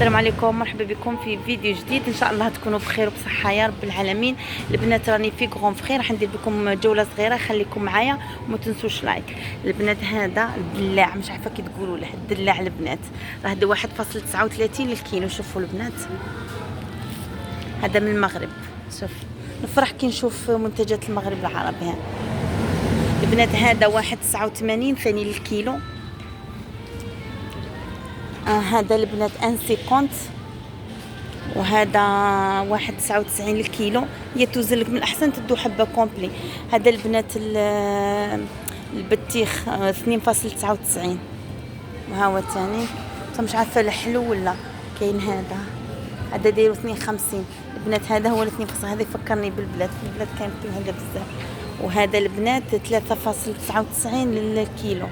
السلام عليكم، مرحبا بكم في فيديو جديد. ان شاء الله تكونوا بخير وبصحه يا رب العالمين. البنات راني في غون فخير، راح ندير لكم جوله صغيره، خليكم معايا وما تنسوش لايك. البنات هذا الدلاع، مش عارفه كي تقولوا له الدلاع البنات، راه هذا 1.39 للكيلو. شوفوا البنات، هذا من المغرب. شوف نفرح كي نشوف منتجات المغرب العربي. البنات هذا 1.89 ثاني للكيلو. هذا البنات 1.50 وهذا 1.99 للكيلو. هي توزن لك من الاحسن تدو حبه كومبلي. هذا البنات البطيخ 2.99 وها هو الثاني. مش عارفه الحلو ولا كاين. هذا دايرو 52 البنات. هذا هو 2 هذا يفكرني بالبلاد، في البلاد كان فيه هذا بزاف. وهذا البنات 3.99 للكيلو.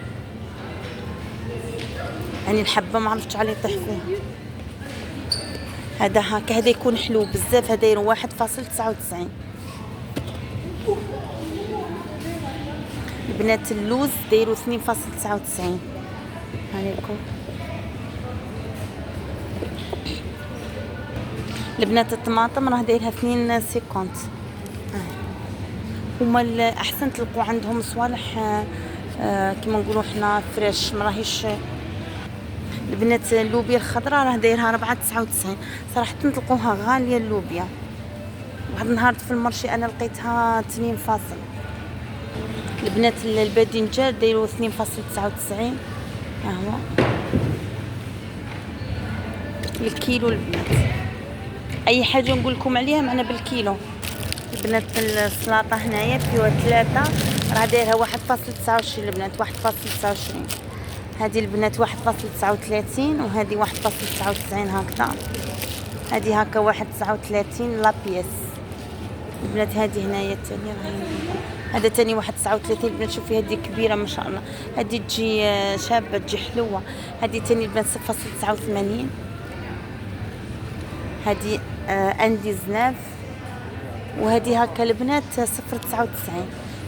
يعني الحبه ما عرفتش عليه يطيح فيها. هذا هكا، هذا يكون حلو بزاف. هذا داير 1.99. البنات اللوز دايرو 2.99. هانيكم البنات. الطماطم راه دايرها 2.50. هما الاحسن تلقوا عندهم صوالح كيما نقولوا حنا فريش، ما راهيش. البنات اللوبيا الخضراء راه دايرها 4.99. صراحه تلقوها غاليه اللوبيا. واحد النهار في المرشي انا لقيتها 2 فاصل. البنات الباذنجان دايروا 2.99. ها هو الكيلو. البنات اي حاجه نقول لكم عليها معنا بالكيلو. البنات السلطه هنايا فيها 3 راه دايرها 1.29 البنات. 1.29 هذه البنات 1.39 وهذه 1.99 هكذا. هذه هكا 1.39 لا بيس. البنات هذه هنايا الثانيه هذا ثاني 1.39 البنات. شوفي هذه كبيره ما شاء الله، هذه تجي شابه تجي حلوه. هذه ثاني البنات 0.89. هذه عندي زناف. وهذه هكا البنات 0.99.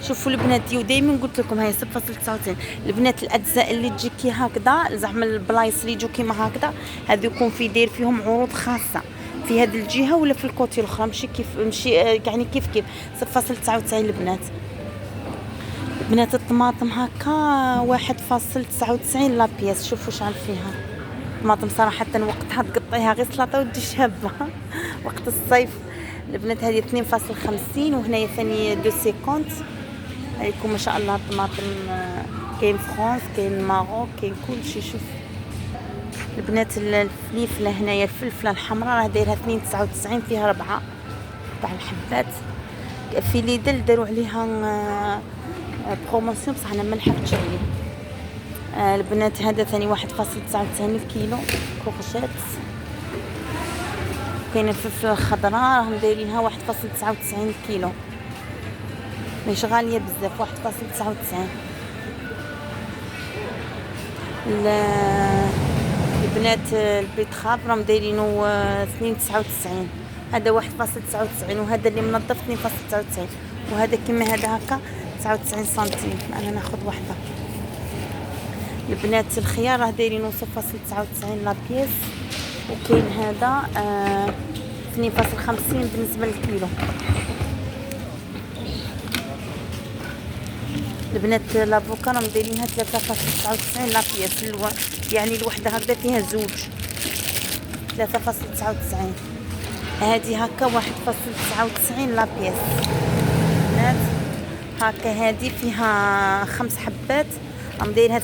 شوفوا البنات ديو دائما قلت لكم هاي 0.99 البنات. الاجزاء اللي تجي هكذا زعما البلايص اللي يجوا كيما هكذا هذو يكون في داير فيهم عروض خاصه في هذه الجهه ولا في الكوتي الاخرى. مشي يعني كيف 0.99 البنات. بنات الطماطم هكا 1.99 لا بياس. شوفوا شحال فيها طماطم صراحه. وقتها تقطعيها غير سلطه ودي شابه وقت الصيف. البنات هذه 2.50 وهنايا ثاني 2.50. عليكم ما شاء الله الطماطم. كاين فرنسا، كاين ماروك، كاين كلشي. شوف البنات الفليفله هنايا الفلفله الحمراء راه دايرها 2.99 فيها 4 تاع الحبات. في ليدل داروا عليها بروموسيون بصح انا ما لحقتش عليه. البنات هذا ثاني 1.99 الكيلو كورجيت. كاين الفلفله الخضراء راهم دايرينها 1.99 الكيلو. مش غاليه بزاف 1.99. البنات البيتخاب راهم دايرينو 2.99. هذا 1.99 وهذا اللي منظف 2.99 وهذا كيما هذا هكا 99 سنتيم. انا ناخذ واحده. البنات الخيار راه دايرينو 0.99 لا بيس. وكاين هذا 2.50 بالنسبه للكيلو. البنات لافوكا راهم دايرينها 3.99 لا بيس. يعني الوحده هكذا فيها زوج 3.99. هذه هكا 1.99 لا بيس. البنات هكا هذه فيها 5 حبات راهم دايرها 2.99.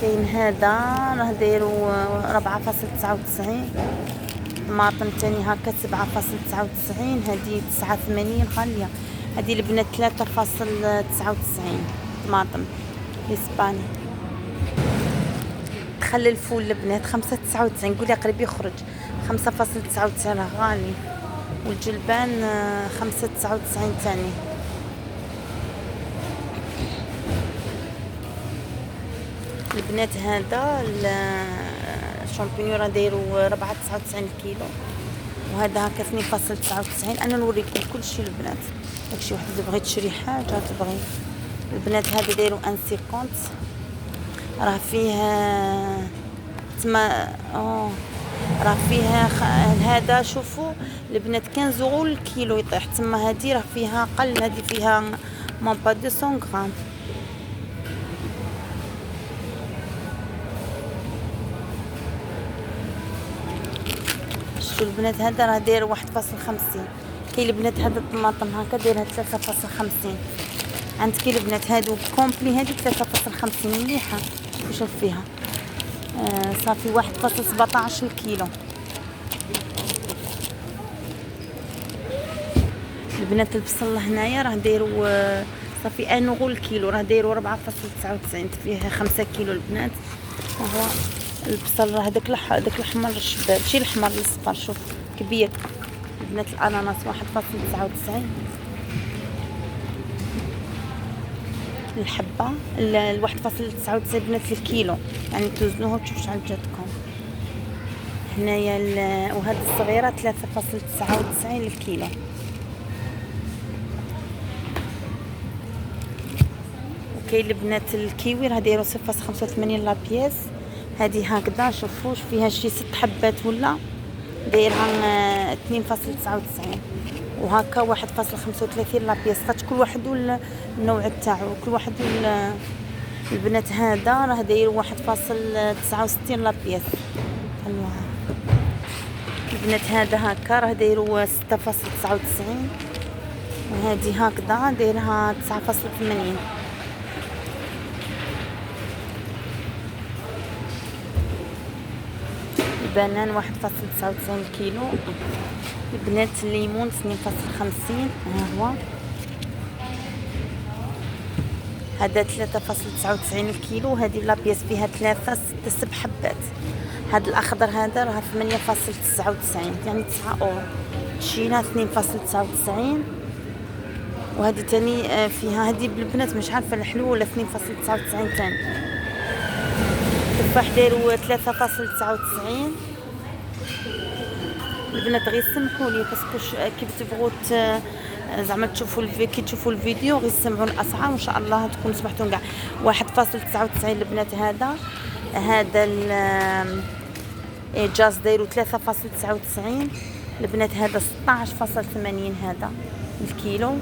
كاين هذا راه دايرو 4.99. طماطم تاني هكا 7.99. هذه 89 غاليه. هذه البنات 3.99 طماطم اسباني. تخلي الفول البنات 5.99. قولي قريب يخرج 5.99 راه غالي. والجلبان 5.99 تاني. البنات هذا الشامبينيون راه دايرو 4.99 الكيلو. وهذا هكا 2.99. انا نوريكم كلشي البنات. داكشي واحد اللي بغيت تشري حاجه تبغي. البنات هذا دايرو 1.50. راه فيها تما راه فيها هذا شوفوا البنات 15 يورو الكيلو يطيح. تما هذه راه فيها قل، هذه فيها مون با 200 غرام. شوفوا البنات هذا راه داير 1.50. كاين البنات هذا الطماطم هكا دايرها 3.50. عندك البنات هادو كومبلي هادي 3.50 مليحه. شوف فيها صافي 1.17 الكيلو. البنات البصل هنايا راه دايروا صافي 1 يورو الكيلو، راه دايروا 4.99 فيها 5 كيلو البنات. وهو البصل راه داك الاحمر الشباب ماشي الاحمر الاصفر، شوف كبير. البنات الاناناس 1.99 الحبه، 1.99 بنات الكيلو، يعني توزنوها وتشوفوا شحال جاتكم هنايا. وهاد الصغيره 3.99 الكيلو. وكاين البنات الكيوي راه دايرو 0.85 لابياس. هذه هكذا شوفوا فيها شي 6 حبات ولا دايرها 2.99 وهكا 1.35 لابياس. كل واحد والنوع تاعو، كل واحد البنات هذا راه داير 1.69 لابياس. البنات هذا هكا راه دايرو 6.99 وهذه هكذا دايرها 9.80. البنان 1.99 الكيلو. البنات الليمون 2.50 ها هو، هذا 3.99 الكيلو. هذه لابياس فيها 7 حبات. هذا الاخضر هذا راه 8.99 يعني 9 اورو. شينا 2.99 وهذه تاني فيها هذه بالبنات مش عارفه الحلو ولا 2.99 تاني. التفاح دايرو 3.99 البنات. غير سمحوا لي باسكو كي تبغوا زعما كي تشوفوا الفيديو غير سمعوا الاسعار وان شاء الله تكونوا سمحتوا كاع. 1.99 البنات. هذا جاز دايرو 3.99 البنات. هذا 16.80 هذا الكيلو.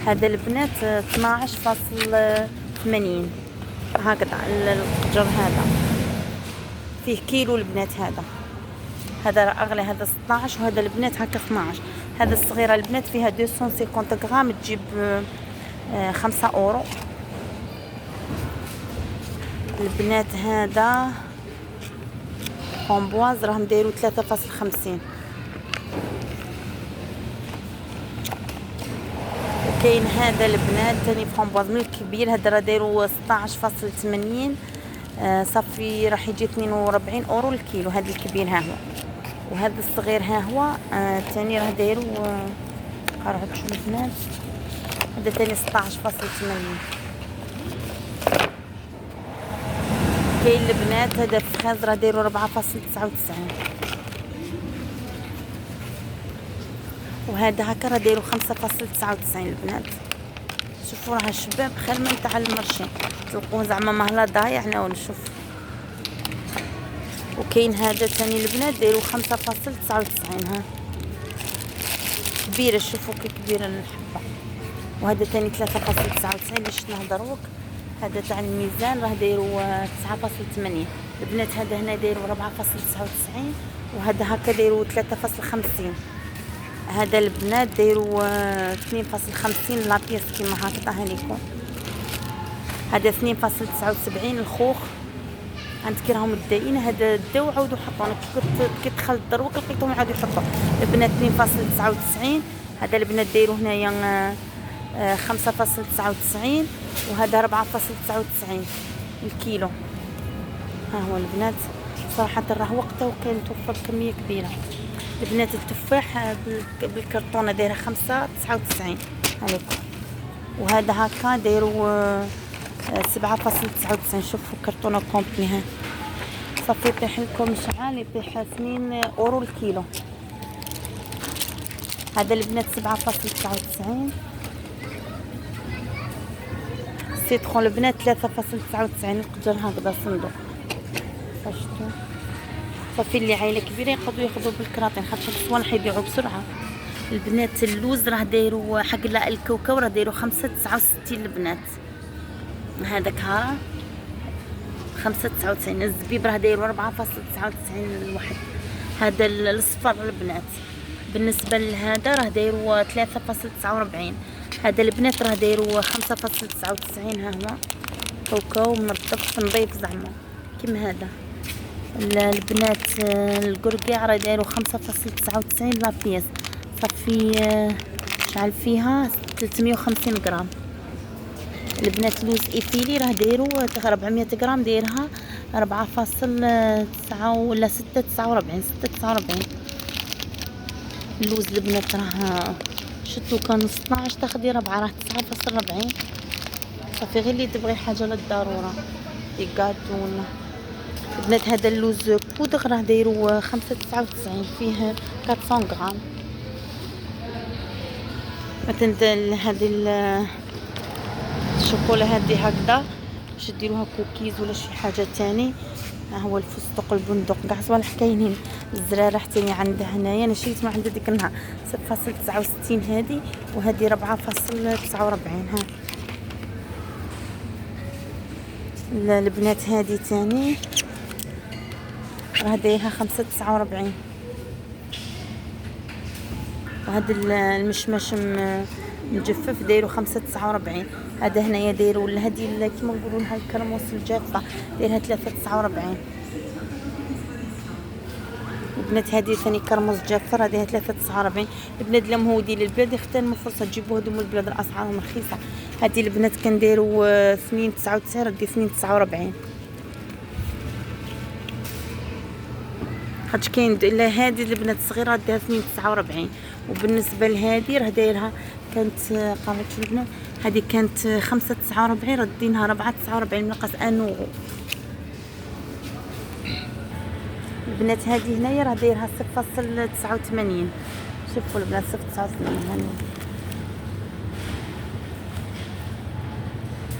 هذا البنات 12.80 هكذا القجر. هذا فيه كيلو البنات. هذا اغلى، هذا 16 وهذا البنات هكا 12. هذا الصغيره البنات فيها 250 غرام تجيب 5 اورو البنات. هذا فامبواز راهم دايروا 3.50. وكاين هذا البنات ثاني فامبواز من الكبير. هذا راه دايروا 16.80 صافي راح يجي 42 اورو الكيلو. هذا الكبير ها هو. وهذا الصغير ها هو ثاني راه دايروا راح تشوفوا البنات. هذا ثاني 16.80. كاين البنات هذا فخاز راه دايروا 4.99 وهذا هكا راه دايروا 5.99 البنات. شوفوا راه الشباب خير من تاع المرشي، تلقوه زعما مهلا ضايع هنا ونشوف. وكاين هذا ثاني البنات دايروا 5.99 ها كبيره. شوفوا كي كبيره الحبه. وهذا ثاني 3.99 اللي شفناه دروك. هذا تاع الميزان راه دايروا 9.80 البنات. هذا هنا دايروا 4.99 وهذا هكا دايروا 3.50. هذا البنات دايروا 2.50 لابيس كيما هكا هانيكم. هذا 2.79 الخوخ. عندك راهم الداين. هذا الدو عاودوا حطوه كي دخلت دروك لقيتهم عاودوا يحطوه. البنات 2.99. هذا البنات دايروا هنايا 5.99 وهذا 4.99 الكيلو. ها هو البنات. صراحة راه وقته وكان توفر كمية كبيرة. البنات التفاح بالكرتونة دايرة 5.99 عليكم. وهذا هكا دايروا 7.99. شوفوا كرتونة كومبلي ها صافي يطيح لكم شحال؟ يطيح 2 اورو الكيلو. هذا البنات 7.99 السيترون البنات 3.99 يقدر هكذا صندوق. شفتوا صافي اللي عائله كبيره يقدروا ياخذوا بالكراطين خاطر الصوالح يبيعوا بسرعه. البنات اللوز راه دايروا حق الكاوكاو راه دايروا 5.69 البنات. هذاك ها 5.99. الزبيب راه دايروا 4.99 الواحد. هذا الصفر البنات. بالنسبه لهذا راه دايروا 3.49. هذا البنات راه دايروا 5.99. ها هو كاوكاو منظف نظيف زعما كيما هذا. البنات القرقيع راه دايروا 5.99 لا بياس. صافي شحال فيها 350 غرام. البنات لوز ايفيلي راه دايروا 400 غرام دايرها 4.9 ولا 6.49. اللوز البنات راه شتو كان 12 تاخدي 4 راه 9.40. صافي غير اللي تبغي حاجه للضروره يقاتون. البنات هذا اللوز بودغ راه دايروا 5.99 فيه 400 غرام. مثلا هذه الشوكولا هذه هكذا باش ديروها كوكيز ولا شي حاجه تاني. ها هو الفستق البندق كاع صوالح كاينين. الزراره حتى عندها هنايا انا شريتهم عند ديك النهار 6.69 هذه وهذه 4.49. ها البنات هذه تاني راه دايرها 5.49. وهذا المشمش مجفف دايرو 5.49. هذا هنايا دايرو هذه كيما نقولوا لها الكرموس الجافه دايرها 3.49. البنات هذه ثاني كرموس جافه راه دايرها 3.49. البنات اللي مهودين للبلاد اغتنموا فرصه تجيبوا هذوم البلاد اسعارهم رخيصه. هذه البنات كنديروا 2.99 ردي 2.49. حاج كاين الا هذه البنات الصغيره دايره 2.49. وبالنسبه لهذه راه دايرها كانت قالت البنات هذه كانت 5.49 ردينها 4.49 ناقص انورو. البنات هذه هنايا راه دايرها 0.89. شوفوا البنات 0.89.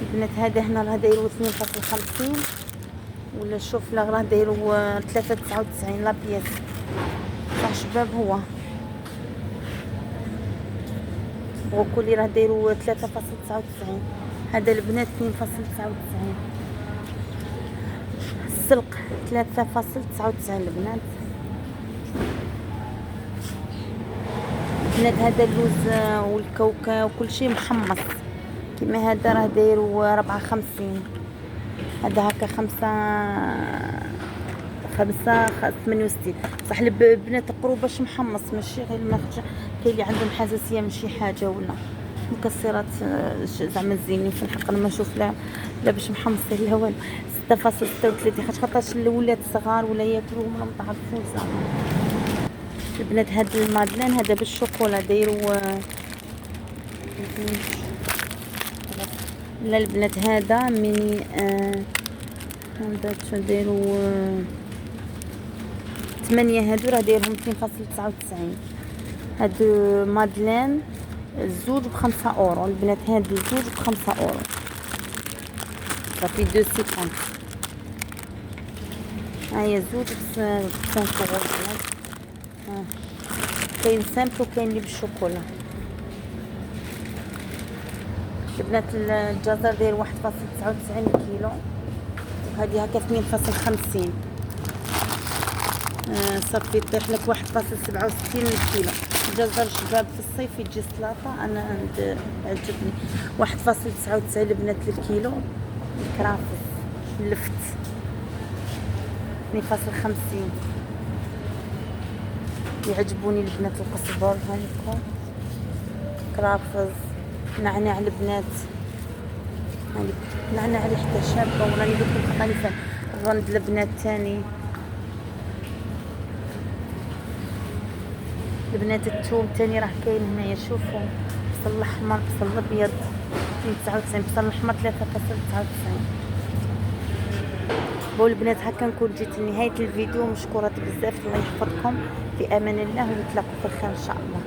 البنات هذا هنا راه دايروا 2.50 ولا شوف لا راه دايروا 3.99 لا بياس صح شباب. هو بروكولي راه دايروا 3.99. هذا البنات 2.99. السلق 3.99 البنات. البنات هذا اللوز والكاوكا وكل شيء محمص كيما هذا راه دايروا 54. هذا هكا 5.68 صح. البنات قروب باش محمص ماشي غير المخرجه. كاين اللي عندهم حساسيه من شي حاجه ولا مكسرات زعما الزينين في الحق ما نشوف لا باش محمص لا والو. 6.36 خاطرش الولاد صغار ولا ياكلوهم ولا متعرفوش زعما. البنات هاد المادلين هذا بالشوكولا دايروا لا البنات هذا ميني هذا دايروا 8. هادو راه دايرهم 2.99. هادو مادلين الزوج ب5 اورو. البنات هادو الزوج ب5 اورو صافي 2.50. هاهي الزوج ب5 اورو. كاين سامبل وكاين اللي بالشوكولا. البنات الجزر داير 1.99 كيلو وهذه هكا 2.50. صافي يطيح لك 1.67 الكيلو. الجزر شباب في الصيف يجي سلطه انا عجبني 1.99 البنات للكيلو. الكرافس اللفت 2.50 يعجبوني البنات. القزبر هايكم كرافس. نعناع البنات هاني نعناع ريحته شابه وراني قلت لكم مختلفه. الرند البنات تاني. البنات الثوم تاني راه كاين هنايا شوفوا. بصل الاحمر بصل الابيض 2.99. بصل الاحمر 3.99. بقول البنات هكا نكون جيت لنهايه الفيديو. مشكورات بزاف الله يحفظكم في امان الله ونتلاقوا في الخير ان شاء الله.